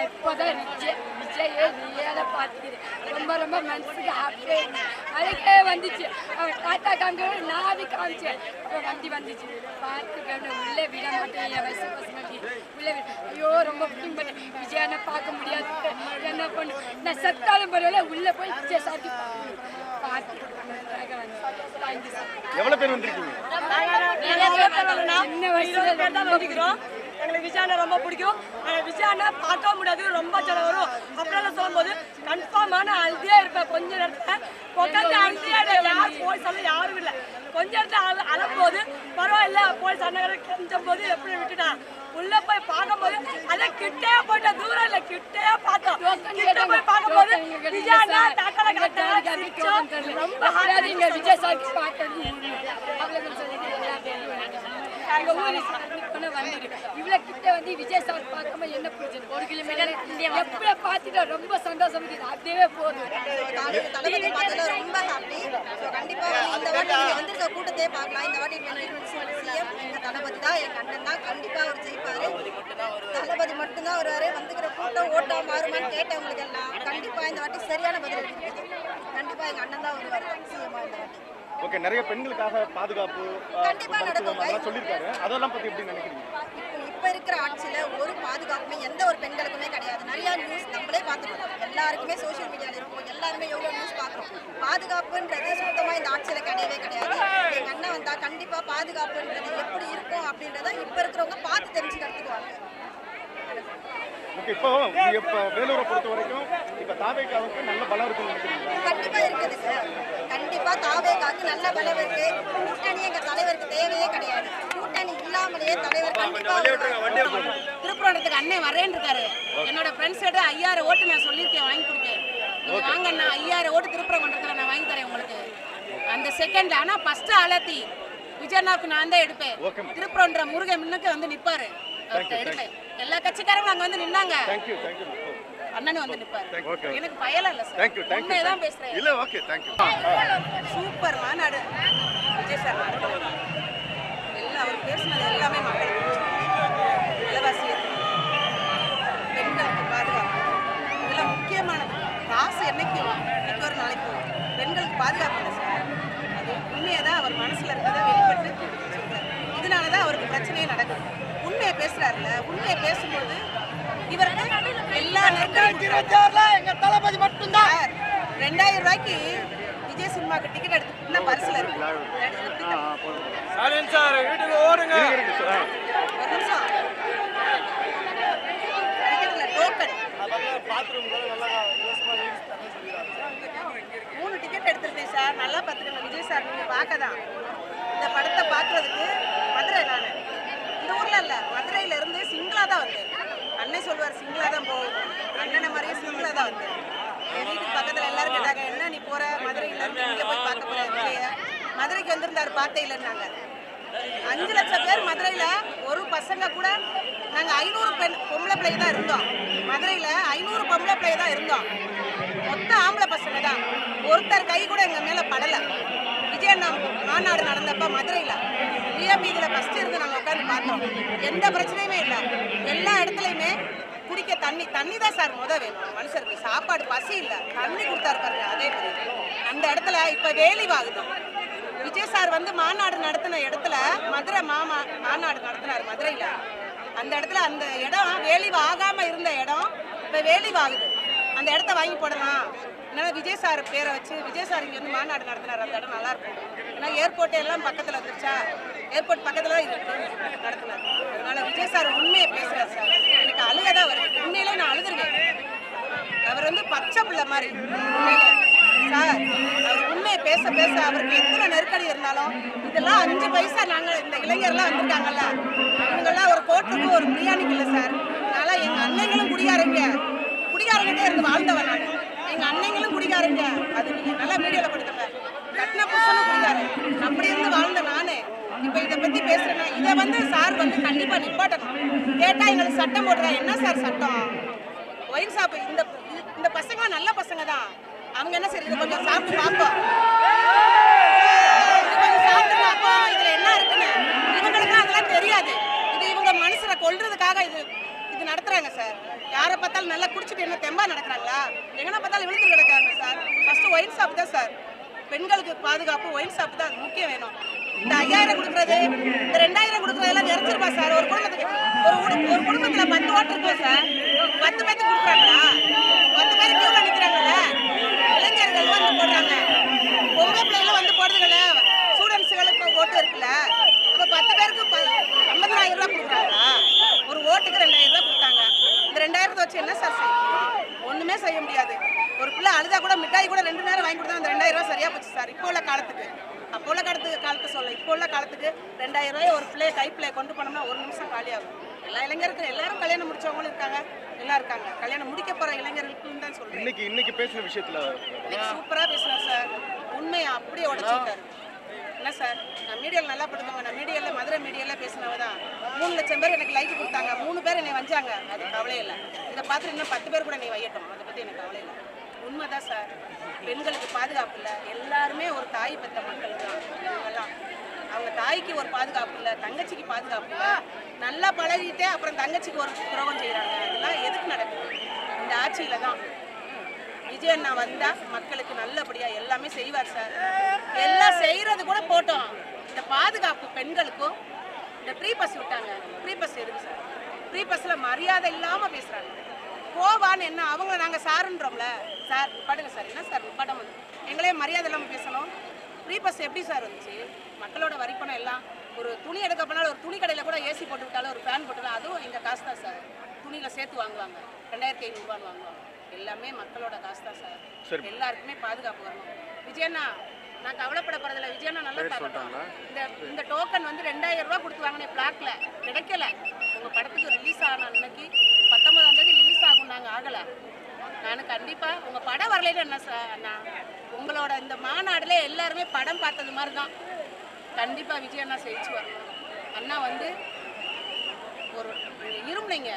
இப்போதான் விஜயே நீயால பார்த்துக்கிறேன். ரொம்ப ரொம்ப மனசுக்கு ஹாப்பியாக அதுக்கே வந்துச்சு. அவன் டாட்டா காமிக்க நாவி காமிச்சேன். அப்போ வண்டி வந்துச்சு பார்த்துக்க உள்ளே விட மாட்டேன். என் வயசு பசங்க உள்ளே விட ஐயோ ரொம்ப பிடிக்கும் பண்ணேன். விஜயானை பார்க்க முடியாது என்ன பண்ணு நான் செத்தாலும் பரவாயில்ல உள்ளே போய் விஜய் சார்க்கு பார்த்து எவ்வளவு பேர் வந்திருக்கீங்க? சின்ன வயசுல வந்துக்கிறோம். எங்களுக்கு விஜயானா ரொம்ப பிடிக்கும். விஜயானா பார்க்க முடியாது ரொம்ப ஜனம் வரும். அப்படிலாம் சொல்லும்போது கன்ஃபார்மான அழுதியே இருப்பேன். கொஞ்ச நேரத்தில் உட்காந்து அழுதியே யார் போய் சொல்ல யாரும் இல்லை. கொஞ்ச நேரத்தில் அழும்போது பரவாயில்ல போய் சண்டை கெஞ்சும் போது எப்படி விட்டுட்டான் உள்ள போய் பார்க்கும்போது அதை கிட்டே போயிட்ட தூரம் இல்லை கிட்டே பார்த்தோம். கிட்ட போய் பார்க்கும்போது விஜயானா டாட்டால ரொம்ப விஜய் சார்க்கு பார்த்தது இவ்வளவு கிட்ட வந்து விஜய் சார் பார்க்காம என்ன பிரச்சனை? 1 கிலோமீட்டர் எப்படி பார்த்துட்டு ரொம்ப சந்தோஷம். அப்படியே போதும். தளபதி பார்த்ததுல ரொம்ப ஹாப்பி. கண்டிப்பா இந்த வாட்டி நீங்க வந்திருக்க கூட்டத்தையே பார்க்கலாம். இந்த வாட்டி சிஎம் எங்க தளபதி தான், எங்க அண்ணன் தான். கண்டிப்பா அவர் ஜெயிப்பாரு. தளபதி மட்டும்தான் வருவாரு. வந்துக்கிற கூட்டம் ஓட்டா மாறுமான்னு கேட்டவங்களுக்கு எல்லாம் கண்டிப்பா இந்த வாட்டி சரியான பதில் இருக்குது. கண்டிப்பா எங்க அண்ணன் தான் வருவாரு சிஎம் இந்த வாட்டி. ஓகே, நிறைய பெண்களுக்காக பாதுகாப்பு கண்டிப்பா நடக்கும். சொல்லிருக்காரு. அதெல்லாம் பத்தி எப்படி நினைக்கிறீங்க? இப்ப இருக்கிற ஆட்சியில ஒரு பாதுகாப்புமே எந்த ஒரு பெண்களுக்குமே கிடையாது. நிறைய நியூஸ் நம்மளே பார்த்துருக்கோம். எல்லாருக்குமே சோசியல் மீடியால இருக்கும். எல்லாருமே எவ்வளவு நியூஸ் பாக்குறோம். பாதுகாப்புன்றது சுத்தமா இந்த ஆட்சியில கிடையவே கிடையாது. எங்க அண்ணன் வந்தா கண்டிப்பா பாதுகாப்புன்றது எப்படி இருக்கும் அப்படின்றத இப்ப இருக்கிறவங்க பார்த்து தெரிஞ்சு கத்துக்குவாங்க. ஓகே, இப்போ வேலூரை பொறுத்த வரைக்கும் இப்ப தாவேகாவுக்கு நல்ல பலம் இருக்குன்னு நினைக்கிறீங்களா? கண்டிப்பா இருக்குது சார். கண்டிப்பா தாவேகாவுக்கு நல்ல பலம் இருக்கு. கூட்டணி எங்க தலைவருக்கு தேவையே கிடையாது. கூட்டணி இல்லாமலேயே தலைவர் கண்டிப்பா திருப்பூரத்துக்கு அண்ணன் வரேன்னு இருக்காரு. என்னோட ஃப்ரெண்ட்ஸ் 5000 ஓட்டு நான் சொல்லியிருக்கேன் வாங்கி கொடுத்தேன். நீங்க வாங்க அண்ணா 5000 ஓட்டு திருப்பூரம் கொண்டிருக்கிறேன் நான் வாங்கி தரேன் உங்களுக்கு அந்த செகண்ட். ஆனா ஃபர்ஸ்ட் அலத்தி விஜயனாவுக்கு நான் தான் எடுப்பேன். திருப்பூரன்ற முருகன் முன்னுக்கு வந்து நிப்பாரு. எடுப்பேன். எல்லா கட்சிக்காரங்களும் அங்க வந்து நின்னாங்க. அண்ணன் வந்து நிப்பாரு. எனக்கு பயல இல்ல சார். உண்மையதான் பேசுறேன். இல்ல ஓகே தேங்க் யூ. சூப்பர் மாநாடு விஜய் சார் நடத்துறது. எல்லாம் அவர் பேசுனது எல்லாமே மக்களுக்கு விலைவாசி பெண்களுக்கு பாதுகாப்பு இதெல்லாம் முக்கியமானது. காசு என்னைக்கு ஒரு நாளைக்கு பெண்களுக்கு பாதுகாப்பு இல்லை சார். அது உண்மையை தான் அவர் மனசுல இருக்கிறத வெளிப்பட்டு சொல்றாரு. இதனாலதான் அவருக்கு பிரச்சனையே நடக்குது. உண்மையை பேசுறாருல்ல, உண்மையை பேசும்போது இவருக்கு எல்லா எங்க தளபதி மட்டும்தான் 2000 ரூபாய்க்கு விஜய் சினிமாக்கு டிக்கெட் எடுத்து பரிசுல இருக்கு. ஒரு நிமிஷம் டிக்கெட்ல டோக்கன் 3 டிக்கெட் எடுத்துருந்தேன் சார். நல்லா பார்த்துக்கணும் விஜய் சார். நீங்க பார்க்கதான் இந்த படத்தை பார்க்கறதுக்கு மதுரை நான் இந்த ஊர்ல இல்ல மதுரையில இருந்து சிங்களா தான் வந்தேன். அண்ணன் சொல்லுவார் சிங்களா தான் போகும். அண்ணனை மாதிரியே சிங்களா தான் வந்தேன். என் வீட்டுக்கு பக்கத்துல எல்லாரும் கேட்டாங்க என்ன நீ போற மதுரையில இருந்து இங்க போய் பார்க்க போற விஜய? மதுரைக்கு வந்திருந்தாரு பார்த்தே இல்லைன்னாங்க. 5 லட்சம் பேர் மதுரையில ஒரு பசங்க கூட நாங்க 500 பொம்பளை பிள்ளை தான் இருந்தோம். மதுரையில 500 பொம்பளை பிள்ளை தான் இருந்தோம். மொத்த ஆம்பளை பசங்க தான். ஒருத்தர் கை கூட எங்க மேல படல. விஜய் மாநாடு நடந்தப்ப மதுரையில விஐபியில ஃபர்ஸ்ட் இருந்து நாங்கள் உட்காந்து பார்த்தோம். எந்த பிரச்சனையுமே இல்லை. எல்லா இடத்துலையுமே குடிக்க தண்ணி தான் சார் வேணும் மனுஷருக்கு. சாப்பாடு பசி இல்லை, தண்ணி கொடுத்தாரு பாருங்க. அதே மாதிரி அந்த இடத்துல இப்போ வேலிவாகுது. விஜய் சார் வந்து மாநாடு நடத்தின இடத்துல மதுரை மாநாடு நடத்தினார் மதுரையில். அந்த இடத்துல அந்த இடம் வேலிவாகாமல் இருந்த இடம் இப்போ வேலிவாகுது. அந்த இடத்த வாங்கி போடலாம். ஏன்னா விஜய் சார் பேரை வச்சு விஜய் சார் இங்கே வந்து மாநாடு நடத்தினார். அந்த இடம் நல்லாயிருக்கும். ஏன்னா ஏர்போர்ட் எல்லாம் பக்கத்தில் வந்துருச்சா, ஏர்போர்ட் பக்கத்தில் தான் நடத்தினார். அதனால விஜய் சார் உண்மையை பேசுகிறார் சார். எனக்கு அழுகதான் வருது. உண்மையிலே நான் அழுதுருவேன். அவர் வந்து பச்சை பிள்ளை மாதிரி உண்மையில சார். அவர் உண்மையை பேச பேச அவருக்கு எத்தனை நெருக்கடி இருந்தாலும் இதெல்லாம் 5 பைசா. நாங்கள் இந்த இளைஞர்லாம் வந்திருக்காங்கல்ல, இவங்கெல்லாம் ஒரு கோட்டுக்கு ஒரு பிரியாணிக்கு இல்லை சார். அதனால எங்கள் அன்னைங்களும் குடிகாரங்கிட்டே இருந்து வாழ்ந்தவன் நான். எங்கள் அன்னைங்களும் குடிகாரங்க. அது நீங்கள் நல்லா வீடியோவில் கொடுத்துருங்க. கட்டின புருஷனும் குடிகாரன். அப்படி இருந்து வாழ்ந்த நானே இப்போ இதை பற்றி பேசுகிறேன்னா இதை வந்து சார் வந்து கண்டிப்பாக நிப்பாட்டணும். கேட்டால் எங்களுக்கு சட்டம் போடுறா. என்ன சார் சட்டம்? ஒயின் ஷாப்பு இந்த பசங்க நல்ல பசங்க தான். அவங்க என்ன சரி இதை கொஞ்சம் சாப்பிட்டு பார்ப்போம், இதில் என்ன இருக்குன்னு. இவங்களுக்கு அதெல்லாம் தெரியாது. இது இவங்க மனசுல கொல்றதுக்காக இது நடத்துறாங்க சார். யாரை பார்த்தாலும் நல்லா குடிச்சிட்டு என்ன தெம்பா நடக்கிறாங்களா? எங்கன்னா பார்த்தாலும் விழுந்து கிடக்காங்க சார். ஃபர்ஸ்ட் ஒயின் ஷாப் தான் சார். பெண்களுக்கு பாதுகாப்பு ஒயின் ஷாப் தான், அது முக்கியம் வேணும். இந்த 5000 கொடுக்குறது, இந்த 2000 கொடுக்குறதெல்லாம் நிறைச்சிருப்பா சார். ஒரு குடும்பத்துக்கு ஒரு குடும்பத்தில் 10 ஓட்டு இருக்கும் சார். 10 பேருக்கு கொடுக்குறாங்களா? 10 பேர் கியூல நிற்கிறாங்கல்ல, இளைஞர்கள் வந்து போடுறாங்க, பொம்பளை பிள்ளைகளும் வந்து போடுறதுல, ஸ்டூடெண்ட்ஸுகளுக்கு ஓட்டு இருக்குல்ல. அப்போ 10 பேருக்கு 50,000 ரூபா கொடுக்குறாங்களா? ஒரு ஓட்டுக்கு 2000 ரூபா கொடுத்தாங்க. இந்த 2000 வச்சு என்ன சார் செய்ய முடியும்? ஒன்றுமே செய்ய முடியாது. ஒரு பிள்ளை அழுதா கூட மிட்டாய் கூட 2 நேரம் வாங்கி கொடுத்தா அந்த 2000 ரூபா சரியா போச்சு சார். இப்போ உள்ள காலத்துக்கு, அப்போ உள்ள காலத்தை சொல்ல, இப்போ உள்ள காலத்துக்கு 2000 ரூபாய் ஒரு பிள்ளைய கைப்பிள்ளைய கொண்டு போனோம்னா 1 நிமிஷம் காலியாகும். எல்லா இளைஞருக்கும் எல்லாரும் கல்யாணம் முடிச்சவங்களும் இருக்காங்க, எல்லாம் இருக்காங்க. கல்யாணம் முடிக்க போற இளைஞர்களுக்கும் தான் சொல்றேன். இன்னைக்கு பேசின விஷயத்துல சூப்பரா பேசினார் சார். உண்மையை அப்படியே உடைச்சிருக்காரு. என்ன சார், நான் மீடியாவில் நல்லா படுத்துவாங்க. நான் மீடியாவில் மதுரை மீடியாவில் பேசினவ தான். 3 லட்சம் பேர் எனக்கு லைக் கொடுத்தாங்க. 3 பேர் என்னை வஞ்சாங்க, அது கவலை இல்லை. இதை பார்த்துட்டு இன்னும் 10 பேர் கூட நீ வையட்டும், அதை பற்றி எனக்கு கவலை இல்லை. உண்மைதான் சார். பெண்களுக்கு பாதுகாப்பு இல்லை. எல்லாருமே ஒரு தாய் பெற்ற மக்கள் தான் இவங்கெல்லாம். அவங்க தாய்க்கு ஒரு பாதுகாப்பு இல்லை, தங்கச்சிக்கு பாதுகாப்பு இல்லை. நல்லா பழகிட்டே அப்புறம் தங்கச்சிக்கு ஒரு துரோகம் செய்கிறாங்க. அதெல்லாம் எதுக்கு நடக்குது? இந்த ஆட்சியில தான். விஜய் அண்ணா வந்தா மக்களுக்கு நல்லபடியா எல்லாமே செய்வார் சார். எல்லாம் செய்யறது கூட போட்டோம். இந்த பாதுகாப்பு பெண்களுக்கும் இந்த ஃப்ரீ பஸ் விட்டாங்க. ஃப்ரீ பஸ் எதுக்கு சார்? ஃப்ரீ பஸ்ல மரியாதை இல்லாம பேசுறாங்க. போவான்னு என்ன, அவங்கள நாங்க சாருன்றோம்ல சார், படுங்க சார். என்ன சார் படம் வந்து எங்களே மரியாதை இல்லாம பேசணும்? ஃப்ரீ பஸ் எப்படி சார் வந்துச்சு? மக்களோட வரிப்பணம் எல்லாம். ஒரு துணி எடுக்க போனாலும் ஒரு துணி கடையில் கூட ஏசி போட்டு விட்டாலும் ஒரு ஃபேன் போட்டாலும் அதுவும் எங்கள் காசு தான் சார். துணியில் சேர்த்து வாங்குவாங்க, 2500 ரூபான்னு வாங்குவாங்க. எல்லாமே மக்களோட காசு தான் சார். எல்லாருக்குமே பாதுகாப்பு வரணும். விஜயண்ணா நான் கவலைப்பட போறதில்ல. விஜயண்ணா நல்லா பார்க்கணும். இந்த டோக்கன் வந்து 2000 ரூபா கொடுத்து வாங்கினேன், பிளாக்ல கிடைக்கல. உங்க படத்துக்கு ரிலீஸ் ஆன அன்னைக்கு 19ஆம் தேதி ரிலீஸ் ஆகும், நாங்கள் ஆகலை. நான் கண்டிப்பாக உங்கள் படம் வரலைன்னு என்ன சார் அண்ணா, உங்களோட இந்த மாநாடுல எல்லாருமே படம் பார்த்தது மாதிரி தான். கண்டிப்பாக விஜய் அண்ணா ஜெயிச்சு வரணும். அண்ணா வந்து ஒரு இருமுனைங்க.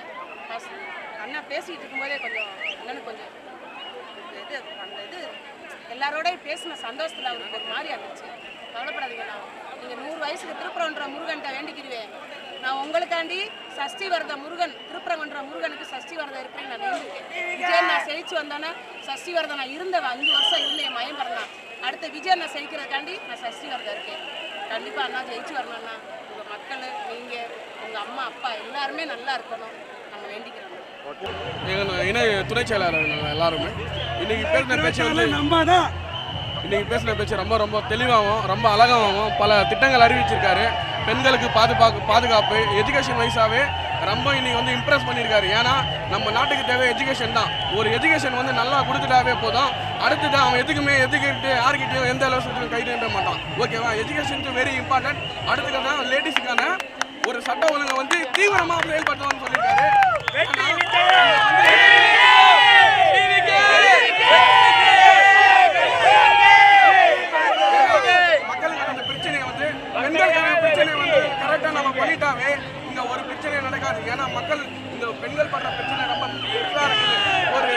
அண்ணா பேசிக்கிட்டு இருக்கும்போதே கொஞ்சம் என்னன்னு கொஞ்சம் இது அந்த இது எல்லாரோடையும் பேசின சந்தோஷத்தில் அவருக்கு ஒரு மாதிரி இருந்துச்சு. கவலைப்படாதீங்கண்ணா. நீங்கள் 100 வயசுக்கு திருப்புறன்ற முருகன்ட்ட வேண்டிக்கிடுவேன். நான் உங்களுக்காண்டி சஷ்டி வரத முருகன், திருப்புறங்கன்ற முருகனுக்கு சஷ்டி வரதம் இருப்பேன்னு நான் வேண்டியிருக்கேன். விஜய் நான் ஜெயிச்சு வந்தோன்னே சஷ்டி வரதம் நான் இருந்தவன் 5 வருஷம் இருந்தேன் மயம் பண்ணலாம். அடுத்த விஜய் நான் ஜெயிக்கிறதுக்காண்டி நான் சஷ்டி வரதம் இருக்கேன். கண்டிப்பாக அண்ணா ஜெயிச்சு வரணும்னா உங்கள் மக்கள், நீங்கள், உங்கள் அம்மா அப்பா எல்லாருமே நல்லா இருக்கணும். நம்ம வேண்டிக்கிறோம். எங்கள் இணை துணை செயலாளர் எல்லாருமே இன்னைக்கு பேசின பேச்சு ரொம்ப தெளிவாகவும் ரொம்ப அழகாகவும் பல திட்டங்கள் அறிவிச்சிருக்காரு. பெண்களுக்கு பாதுகாப்பு எஜுகேஷன் வைஸாகவே ரொம்ப இன்னைக்கு வந்து இம்ப்ரெஸ் பண்ணியிருக்காரு. ஏன்னா நம்ம நாட்டுக்கு தேவை எஜுகேஷன் தான். ஒரு எஜுகேஷன் வந்து நல்லா கொடுத்துட்டாவே போதும். அடுத்து தான் அவன் எதுக்கிட்டு யார்கிட்டையும் எந்த அளவு கை நீட்ட மாட்டான். ஓகேவா? எஜுகேஷனுக்கு வெரி இம்பார்ட்டன்ட். அடுத்தது தான் லேடிஸுக்கான ஒரு சட்ட ஒழுங்கை வந்து தீவிரமாக செயல்படுத்தணும்னு சொல்லியிருக்காரு. மக்களுக்கான அந்த பிரச்சனையை வந்து பெண்களுக்கான பிரச்சனையை வந்து கரெக்டாக நம்ம பண்ணிட்டாவே இங்கே ஒரு பிரச்சனை நடக்காது. ஏன்னா மக்கள் இந்த பெண்கள் படுற பிரச்சனை ரொம்ப பெருசாக இருக்குது. ஒரு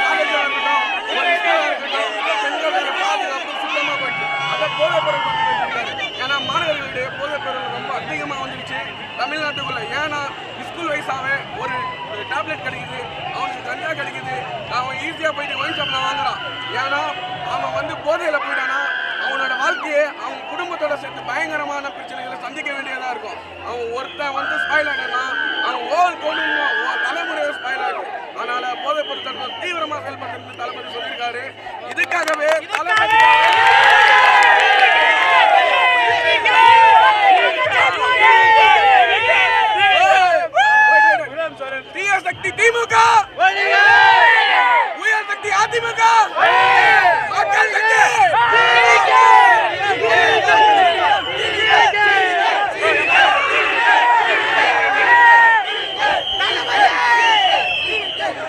காலேஜாக இருக்கட்டும், ஒரு ஸ்கூலாக இருக்கட்டும், பெண்களுடைய பாதுகாப்பு சுத்தமாக போயிடுச்சு. அதை போதைப்பொருள் பற்றி பேசியிருக்காரு. ஏன்னா மாணவர்களுடைய போதைப்பொருள் ரொம்ப அதிகமாக வந்துடுச்சு தமிழ்நாட்டுக்குள்ள. ஏன்னா ஸ்கூல் வைஸாகவே ஒரு டேப்லெட் கிடைக்குது, அவனுக்கு கஞ்சா கிடைக்குது, அவன் ஈஸியாக போயிட்டு ஒயின் ஷாப்பில் வாங்குறான். ஏன்னா அவன் வந்து போதையில் போயிட்டானா அவனோட வாழ்க்கையை அவன் குடும்பத்தோட சேர்த்து பயங்கரமான பிரச்சனைகளை சந்திக்க வேண்டியதாக இருக்கும். அவன் ஒருத்தன் வந்து ஸ்பாயில் ஆகினா அவன் ஓவல் குடும்பம் தலைமுறையை ஸ்பாயில் ஆகும். அதனால போதைப் பொருட்கள் தீவிரமாக செயல்பட்டு தளபதி சொல்லியிருக்காரு. இதுக்காகவே தீய சக்தி திமுக